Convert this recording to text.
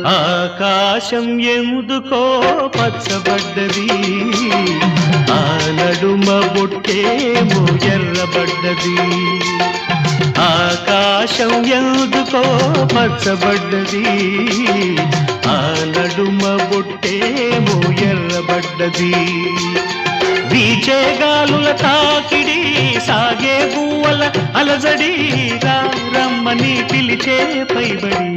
ఆకాశం ఎందుకో పచ్చబడ్డది, ఆ నడుమ బొట్టేమో ఎర్రబడ్డది. ఆకాశం ఎందుకో పచ్చబడ్డది, ఆ నడుమ బొట్టేమో ఎర్రబడ్డది. వీచే గాలుల తాకిడి, సాగే గువ్వల అలజడి, రమ్మని పిలిచే పైబడి.